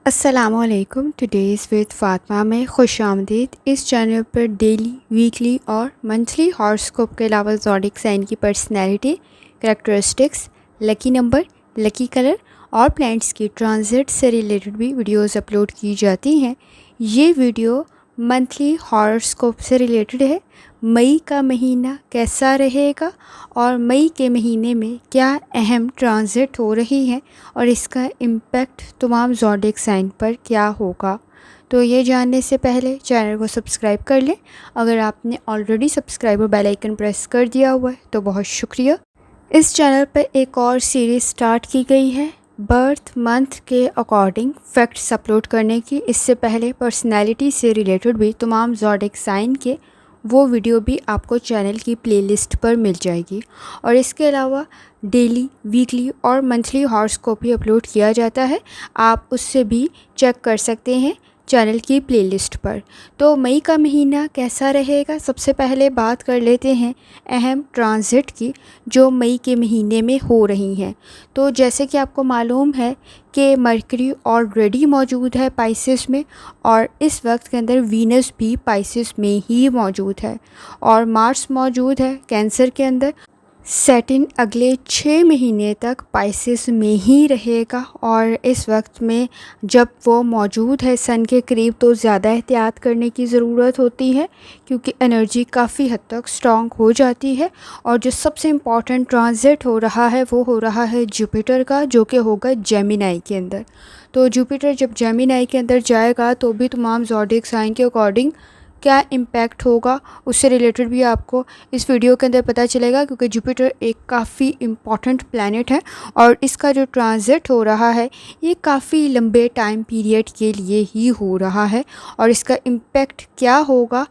السلام علیکم. Today's with Fatima میں خوش آمدید. اس چینل پر ڈیلی، ویکلی اور منتھلی ہاراسکوپ کے علاوہ زوڈیک سائن کی پرسنالٹی، کریکٹرسٹکس، لکی نمبر، لکی کلر اور پلانٹس کی ٹرانزٹ سے ریلیٹڈ بھی ویڈیوز اپلوڈ کی جاتی ہیں. یہ ویڈیو منتھلی ہاراسکوپ سے ریلیٹڈ ہے. مئی کا مہینہ کیسا رہے گا اور مئی کے مہینے میں کیا اہم ٹرانزٹ ہو رہی ہیں اور اس کا امپیکٹ تمام زوڈیک سائن پر کیا ہوگا. تو یہ جاننے سے پہلے چینل کو سبسکرائب کر لیں. اگر آپ نے آلریڈی سبسکرائب اور بیل آئیکن پریس کر دیا ہوا ہے تو بہت شکریہ. اس چینل پر ایک اور سیریز سٹارٹ کی گئی ہے برتھ منتھ کے اکارڈنگ فیکٹس اپلوڈ کرنے کی. اس سے پہلے پرسنالٹی سے ریلیٹڈ بھی تمام زوڈیک سائن کے وہ ویڈیو بھی آپ کو چینل کی پلے لسٹ پر مل جائے گی. اور اس کے علاوہ ڈیلی، ویکلی اور منتھلی ہاراسکوپ بھی اپلوڈ کیا جاتا ہے. آپ اس سے بھی چیک کر سکتے ہیں چینل کی پلے لسٹ پر. تو مئی کا مہینہ کیسا رہے گا؟ سب سے پہلے بات کر لیتے ہیں اہم ٹرانزٹ کی جو مئی کے مہینے میں ہو رہی ہیں. تو جیسے کہ آپ کو معلوم ہے کہ مرکری آلریڈی موجود ہے پائسس میں، اور اس وقت کے اندر وینس بھی پائسس میں ہی موجود ہے، اور مارس موجود ہے کینسر کے اندر. سیٹن اگلے 6 مہینے تک پائسس میں ہی رہے گا، اور اس وقت میں جب وہ موجود ہے سن کے قریب تو زیادہ احتیاط کرنے کی ضرورت ہوتی ہے کیونکہ انرجی کافی حد تک اسٹرانگ ہو جاتی ہے. اور جو سب سے امپورٹنٹ ٹرانزٹ ہو رہا ہے وہ ہو رہا ہے جوپیٹر کا، جو کہ ہوگا جیمینائی کے اندر. تو جوپیٹر جب جیمینائی کے اندر جائے گا تو بھی تمام زوڈیک سائن کے اکارڈنگ کیا امپیکٹ ہوگا اس سے ریلیٹڈ بھی آپ کو اس ویڈیو کے اندر پتہ چلے گا، کیونکہ جوپیٹر ایک کافی امپورٹنٹ پلینٹ ہے اور اس کا جو ٹرانزٹ ہو رہا ہے یہ کافی لمبے ٹائم پیریڈ کے لیے ہی ہو رہا ہے. اور اس کا امپیکٹ کیا ہوگا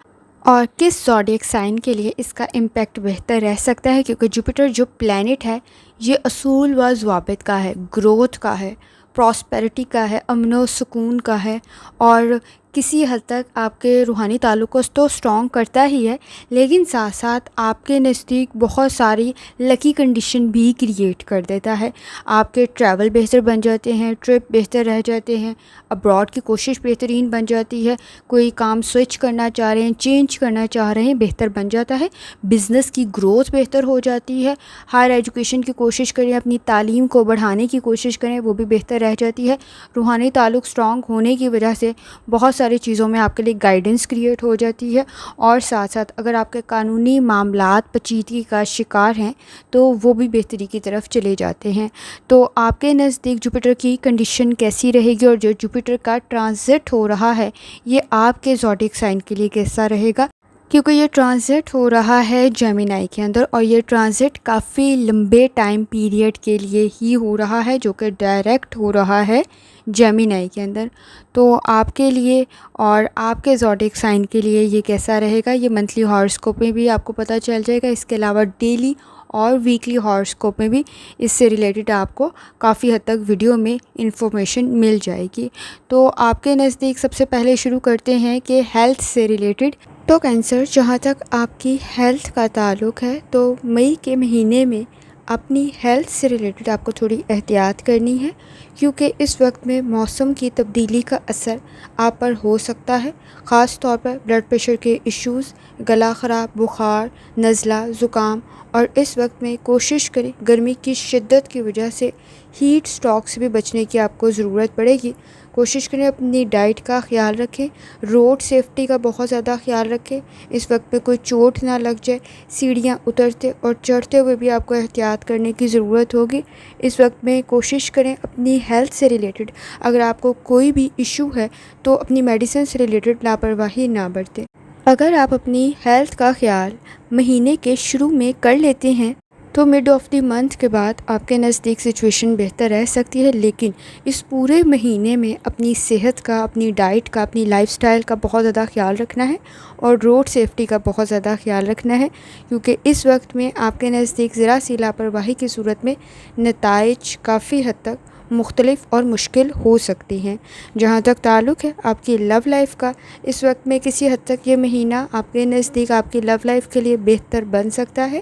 اور کس زوڈیک سائن کے لیے اس کا امپیکٹ بہتر رہ سکتا ہے، کیونکہ جوپیٹر جو پلینٹ ہے یہ اصول و ضوابط کا ہے، گروتھ کا ہے، پراسپیرٹی کا ہے، امن و سکون کا ہے، اور کسی حد تک آپ کے روحانی تعلق کو تو اسٹرانگ کرتا ہی ہے، لیکن ساتھ ساتھ آپ کے نزدیک بہت ساری لکی کنڈیشن بھی کریٹ کر دیتا ہے. آپ کے ٹریول بہتر بن جاتے ہیں، ٹرپ بہتر رہ جاتے ہیں، ابراڈ کی کوشش بہترین بن جاتی ہے، کوئی کام سوئچ کرنا چاہ رہے ہیں، چینج کرنا چاہ رہے ہیں، بہتر بن جاتا ہے، بزنس کی گروتھ بہتر ہو جاتی ہے، ہائر ایجوکیشن کی کوشش کریں، اپنی تعلیم کو بڑھانے کی کوشش کریں، وہ بھی بہتر رہ جاتی ہے. روحانی تعلق اسٹرانگ ہونے کی وجہ سے بہت ساری چیزوں میں آپ کے لیے گائیڈنس کریٹ ہو جاتی ہے. اور ساتھ ساتھ اگر آپ کے قانونی معاملات پیچیدگی کا شکار ہیں تو وہ بھی بہتری کی طرف چلے جاتے ہیں. تو آپ کے نزدیک جوپیٹر کی کنڈیشن کیسی رہے گی اور جو جوپیٹر کا ٹرانزٹ ہو رہا ہے یہ آپ کے زوڈیک سائن کے لیے کیسا رہے گا؟ کیونکہ یہ ٹرانزٹ ہو رہا ہے جیمینائی کے اندر، اور یہ ٹرانزٹ کافی لمبے ٹائم پیریڈ کے لیے ہی ہو رہا ہے جو کہ ڈائریکٹ ہو رہا ہے جیمینائی کے اندر. تو آپ کے لیے اور آپ کے زوڈیک سائن کے لیے یہ کیسا رہے گا یہ منتھلی ہاراسکوپ میں بھی آپ کو پتہ چل جائے گا. اس کے علاوہ ڈیلی اور ویکلی ہاراسکوپ میں بھی اس سے ریلیٹڈ آپ کو کافی حد تک ویڈیو میں انفارمیشن مل جائے گی. تو آپ کے نزدیک سب سے پہلے شروع کرتے ہیں کہ ہیلتھ سے ریلیٹڈ. تو کینسر، جہاں تک آپ کی ہیلتھ کا تعلق ہے تو مئی کے مہینے میں اپنی ہیلتھ سے ریلیٹڈ آپ کو تھوڑی احتیاط کرنی ہے، کیونکہ اس وقت میں موسم کی تبدیلی کا اثر آپ پر ہو سکتا ہے. خاص طور پر بلڈ پریشر کے ایشوز، گلا خراب، بخار، نزلہ، زکام. اور اس وقت میں کوشش کریں، گرمی کی شدت کی وجہ سے ہیٹ اسٹروک سے بھی بچنے کی آپ کو ضرورت پڑے گی. کوشش کریں اپنی ڈائٹ کا خیال رکھیں، روڈ سیفٹی کا بہت زیادہ خیال رکھیں. اس وقت میں کوئی چوٹ نہ لگ جائے. سیڑھیاں اترتے اور چڑھتے ہوئے بھی آپ کو احتیاط کرنے کی ضرورت ہوگی. اس وقت میں کوشش کریں اپنی ہیلتھ سے ریلیٹڈ اگر آپ کو کوئی بھی ایشو ہے تو اپنی میڈیسن سے ریلیٹڈ لاپرواہی نہ برتیں. اگر آپ اپنی ہیلتھ کا خیال مہینے کے شروع میں کر لیتے ہیں تو مڈ آف دی منتھ کے بعد آپ کے نزدیک سچویشن بہتر رہ سکتی ہے، لیکن اس پورے مہینے میں اپنی صحت کا، اپنی ڈائٹ کا، اپنی لائف سٹائل کا بہت زیادہ خیال رکھنا ہے، اور روڈ سیفٹی کا بہت زیادہ خیال رکھنا ہے، کیونکہ اس وقت میں آپ کے نزدیک ذرا سی لاپرواہی کی صورت میں نتائج کافی حد تک مختلف اور مشکل ہو سکتی ہیں۔ جہاں تک تعلق ہے آپ کی لو لائف کا، اس وقت میں کسی حد تک یہ مہینہ آپ کے نزدیک آپ کی لو لائف کے لیے بہتر بن سکتا ہے۔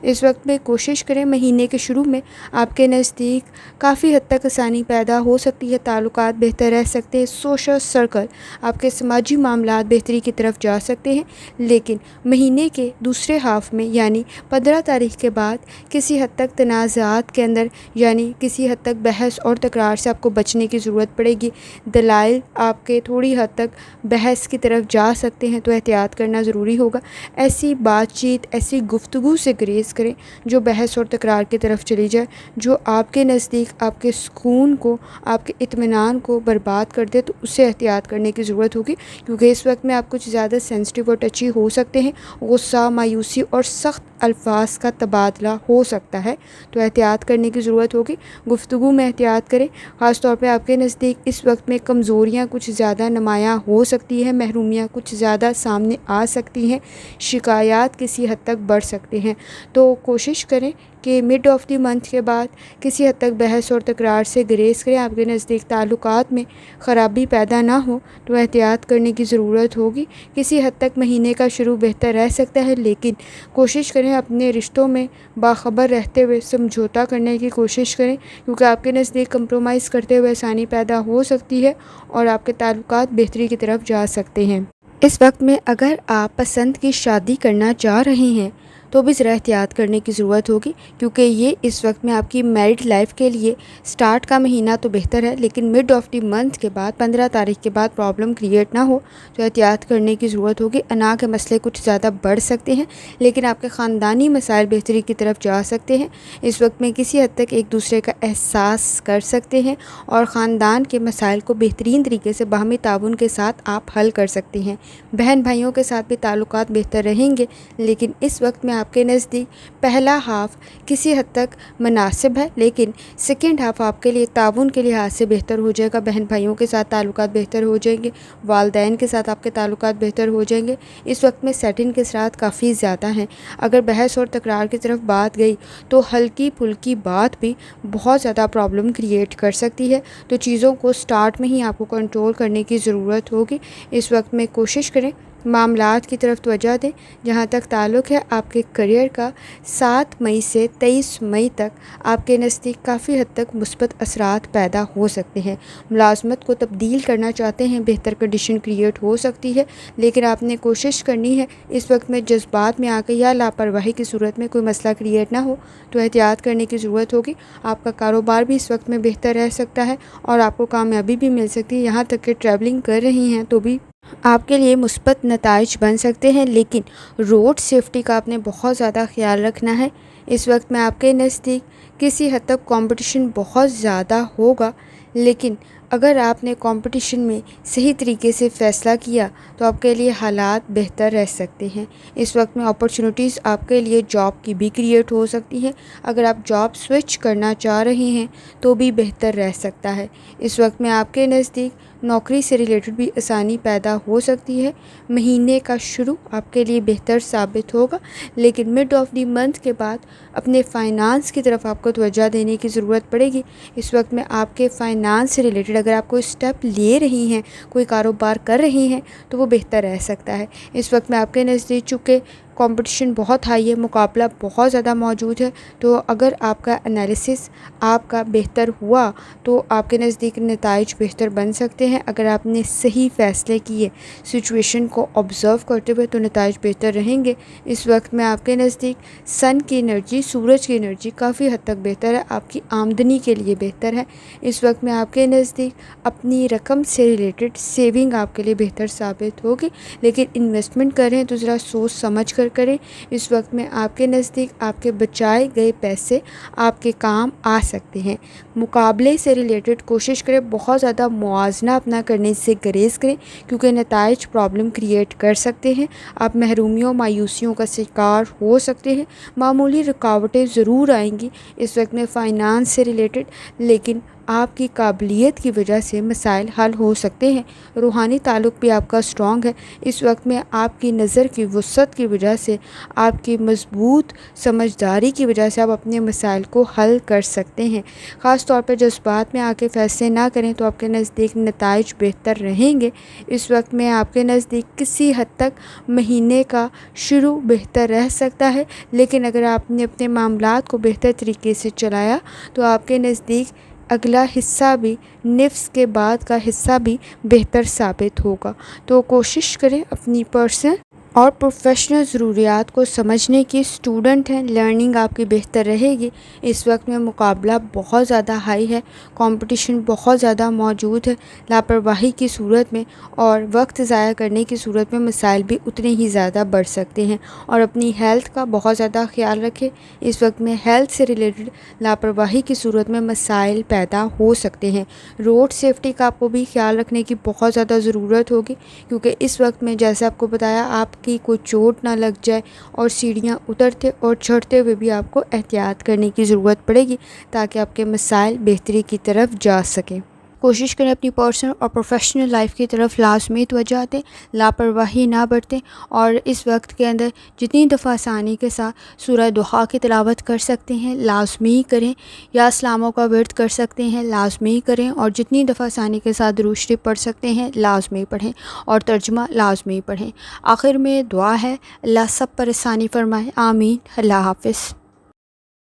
اس وقت میں کوشش کریں، مہینے کے شروع میں آپ کے نزدیک کافی حد تک آسانی پیدا ہو سکتی ہے، تعلقات بہتر رہ سکتے ہیں، سوشل سرکل، آپ کے سماجی معاملات بہتری کی طرف جا سکتے ہیں۔ لیکن مہینے کے دوسرے ہاف میں یعنی 15 تاریخ کے بعد کسی حد تک تنازعات کے اندر یعنی کسی حد تک بحث اور تکرار سے آپ کو بچنے کی ضرورت پڑے گی۔ دلائل آپ کے تھوڑی حد تک بحث کی طرف جا سکتے ہیں، تو احتیاط کرنا ضروری ہوگا۔ ایسی بات چیت، ایسی گفتگو سے گریز کریں جو بحث اور تکرار کی طرف چلی جائے، جو آپ کے نزدیک آپ کے سکون کو، آپ کے اطمینان کو برباد کر دے، تو اس سے احتیاط کرنے کی ضرورت ہوگی، کیونکہ اس وقت میں آپ کچھ زیادہ سینسٹیو اور ٹچی ہو سکتے ہیں۔ غصہ، مایوسی اور سخت الفاظ کا تبادلہ ہو سکتا ہے، تو احتیاط کرنے کی ضرورت ہوگی۔ گفتگو میں احتیاط کریں، خاص طور پہ آپ کے نزدیک اس وقت میں کمزوریاں کچھ زیادہ نمایاں ہو سکتی ہیں، محرومیاں کچھ زیادہ سامنے آ سکتی ہیں، شکایات کسی حد تک بڑھ سکتے ہیں۔ تو کوشش کریں کہ مڈ آف دی منتھ کے بعد کسی حد تک بحث اور تکرار سے گریز کریں، آپ کے نزدیک تعلقات میں خرابی پیدا نہ ہو، تو احتیاط کرنے کی ضرورت ہوگی۔ کسی حد تک مہینے کا شروع بہتر رہ سکتا ہے، لیکن کوشش کریں اپنے رشتوں میں باخبر رہتے ہوئے سمجھوتا کرنے کی کوشش کریں، کیونکہ آپ کے نزدیک کمپرومائز کرتے ہوئے آسانی پیدا ہو سکتی ہے اور آپ کے تعلقات بہتری کی طرف جا سکتے ہیں۔ اس وقت میں اگر آپ پسند کی شادی کرنا چاہ رہے ہیں تو بھی ذرا احتیاط کرنے کی ضرورت ہوگی، کیونکہ یہ اس وقت میں آپ کی میرڈ لائف کے لیے سٹارٹ کا مہینہ تو بہتر ہے، لیکن مڈ آف دی منتھ کے بعد 15 تاریخ کے بعد پرابلم کریٹ نہ ہو، تو احتیاط کرنے کی ضرورت ہوگی۔ انا کے مسئلے کچھ زیادہ بڑھ سکتے ہیں، لیکن آپ کے خاندانی مسائل بہتری کی طرف جا سکتے ہیں۔ اس وقت میں کسی حد تک ایک دوسرے کا احساس کر سکتے ہیں اور خاندان کے مسائل کو بہترین طریقے سے باہمی تعاون کے ساتھ آپ حل کر سکتے ہیں۔ بہن بھائیوں کے ساتھ بھی تعلقات بہتر رہیں گے، لیکن اس وقت میں آپ کے نزدیک پہلا ہاف کسی حد تک مناسب ہے، لیکن سیکنڈ ہاف آپ کے لیے تعاون کے لحاظ سے بہتر ہو جائے گا۔ بہن بھائیوں کے ساتھ تعلقات بہتر ہو جائیں گے، والدین کے ساتھ آپ کے تعلقات بہتر ہو جائیں گے۔ اس وقت میں سیٹنگ کے اثرات کافی زیادہ ہیں۔ اگر بحث اور تکرار کی طرف بات گئی تو ہلکی پھلکی بات بھی بہت زیادہ پرابلم کریٹ کر سکتی ہے، تو چیزوں کو سٹارٹ میں ہی آپ کو کنٹرول کرنے کی ضرورت ہوگی۔ اس وقت میں کوشش کریں معاملات کی طرف توجہ دیں۔ جہاں تک تعلق ہے آپ کے کریئر کا، 7 مئی سے 23 مئی تک آپ کے نزدیک کافی حد تک مثبت اثرات پیدا ہو سکتے ہیں۔ ملازمت کو تبدیل کرنا چاہتے ہیں، بہتر کنڈیشن کریٹ ہو سکتی ہے، لیکن آپ نے کوشش کرنی ہے اس وقت میں جذبات میں آ کے یا لاپرواہی کی صورت میں کوئی مسئلہ کریٹ نہ ہو، تو احتیاط کرنے کی ضرورت ہوگی۔ آپ کا کاروبار بھی اس وقت میں بہتر رہ سکتا ہے اور آپ کو کامیابی بھی مل سکتی ہے، یہاں تک کہ ٹریولنگ کر رہی ہیں تو بھی آپ کے لیے مثبت نتائج بن سکتے ہیں، لیکن روڈ سیفٹی کا آپ نے بہت زیادہ خیال رکھنا ہے۔ اس وقت میں آپ کے نزدیک کسی حد تک کمپٹیشن بہت زیادہ ہوگا، لیکن اگر آپ نے کمپٹیشن میں صحیح طریقے سے فیصلہ کیا تو آپ کے لیے حالات بہتر رہ سکتے ہیں۔ اس وقت میں اپرچونیٹیز آپ کے لیے جاب کی بھی کریٹ ہو سکتی ہیں۔ اگر آپ جاب سوئچ کرنا چاہ رہے ہیں تو بھی بہتر رہ سکتا ہے۔ اس وقت میں آپ کے نزدیک نوکری سے ریلیٹڈ بھی آسانی پیدا ہو سکتی ہے۔ مہینے کا شروع آپ کے لیے بہتر ثابت ہوگا، لیکن مڈ آف دی منتھ کے بعد اپنے فائنانس کی طرف آپ کو توجہ دینے کی ضرورت پڑے گی۔ اس وقت میں آپ کے فائنانس سے ریلیٹڈ اگر آپ کوئی اسٹیپ لے رہی ہیں، کوئی کاروبار کر رہی ہیں، تو وہ بہتر رہ سکتا ہے۔ اس وقت میں آپ کے نزدیک چونکہ کمپٹیشن بہت ہائی ہے، مقابلہ بہت زیادہ موجود ہے، تو اگر آپ کا انالیسس آپ کا بہتر ہوا تو آپ کے نزدیک نتائج بہتر بن سکتے ہیں۔ اگر آپ نے صحیح فیصلے کیے، سچویشن کو آبزرو کرتے ہوئے، تو نتائج بہتر رہیں گے۔ اس وقت میں آپ کے نزدیک سن کی انرجی، سورج کی انرجی کافی حد تک بہتر ہے، آپ کی آمدنی کے لیے بہتر ہے۔ اس وقت میں آپ کے نزدیک اپنی رقم سے ریلیٹڈ سیونگ آپ کے لیے بہتر ثابت ہوگی، لیکن انویسٹمنٹ کریں تو ذرا سوچ سمجھ کر کریں۔ اس وقت میں آپ کے نزدیک آپ کے بچائے گئے پیسے آپ کے کام آ سکتے ہیں۔ مقابلے سے ریلیٹڈ کوشش کریں بہت زیادہ موازنہ اپنا کرنے سے گریز کریں، کیونکہ نتائج پرابلم کریٹ کر سکتے ہیں۔ آپ محرومیوں، مایوسیوں کا شکار ہو سکتے ہیں، معمولی رکاوٹیں ضرور آئیں گی اس وقت میں فائنانس سے ریلیٹڈ، لیکن آپ کی قابلیت کی وجہ سے مسائل حل ہو سکتے ہیں۔ روحانی تعلق بھی آپ کا اسٹرانگ ہے۔ اس وقت میں آپ کی نظر کی وسعت کی وجہ سے، آپ کی مضبوط سمجھداری کی وجہ سے آپ اپنے مسائل کو حل کر سکتے ہیں۔ خاص طور پر جذبات میں آ کے فیصلے نہ کریں تو آپ کے نزدیک نتائج بہتر رہیں گے۔ اس وقت میں آپ کے نزدیک کسی حد تک مہینے کا شروع بہتر رہ سکتا ہے، لیکن اگر آپ نے اپنے معاملات کو بہتر طریقے سے چلایا تو آپ کے نزدیک اگلا حصہ بھی، نفس کے بعد کا حصہ بھی بہتر ثابت ہوگا۔ تو کوشش کریں اپنی پرسنل اور پروفیشنل ضروریات کو سمجھنے کی۔ اسٹوڈنٹ ہیں، لرننگ آپ کی بہتر رہے گی۔ اس وقت میں مقابلہ بہت زیادہ ہائی ہے، کمپٹیشن بہت زیادہ موجود ہے۔ لاپرواہی کی صورت میں اور وقت ضائع کرنے کی صورت میں مسائل بھی اتنے ہی زیادہ بڑھ سکتے ہیں، اور اپنی ہیلتھ کا بہت زیادہ خیال رکھیں۔ اس وقت میں ہیلتھ سے ریلیٹڈ لاپرواہی کی صورت میں مسائل پیدا ہو سکتے ہیں۔ روڈ سیفٹی کا آپ کو بھی خیال رکھنے کی بہت زیادہ ضرورت ہوگی، کیونکہ اس وقت میں جیسے آپ کو بتایا آپ کی کوئی چوٹ نہ لگ جائے، اور سیڑھیاں اترتے اور چڑھتے ہوئے بھی آپ کو احتیاط کرنے کی ضرورت پڑے گی تاکہ آپ کے مسائل بہتری کی طرف جا سکیں۔ کوشش کریں اپنی پرسنل اور پروفیشنل لائف کی طرف لازمی توجہ دیں، لاپرواہی نہ برتیں، اور اس وقت کے اندر جتنی دفعہ آسانی کے ساتھ سورہ دحا کی تلاوت کر سکتے ہیں لازمی کریں، یا اسلاموں کا ورد کر سکتے ہیں لازمی کریں، اور جتنی دفعہ آسانی کے ساتھ درود شریف پڑھ سکتے ہیں لازمی پڑھیں، اور ترجمہ لازمی پڑھیں۔ آخر میں دعا ہے، اللہ سب پر آسانی فرمائے، آمین۔ اللہ حافظ۔